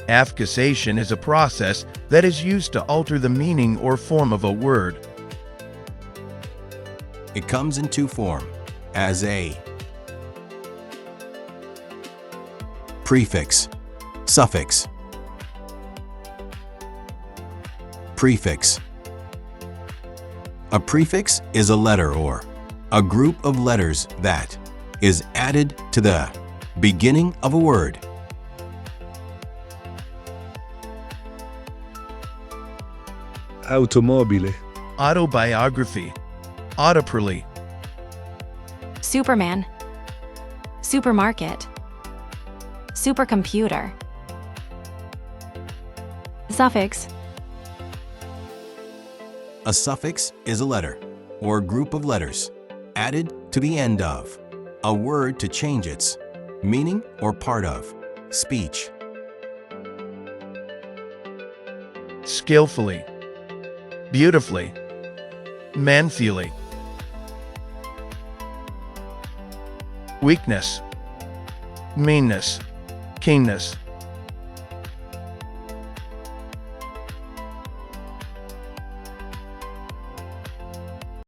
Affixation is a process that is used to alter the meaning or form of a word. It comes in two forms, as a prefix, suffix. Prefix. A prefix is a letter or a group of letters that is added to the beginning of a word. Automobile. Autobiography. Autoproly. Superman, supermarket, supercomputer. Suffix. A suffix is a letter or group of letters added to the end of a word to change its meaning or part of speech. Skillfully. Beautifully. Manfully. Weakness. Meanness. Keenness.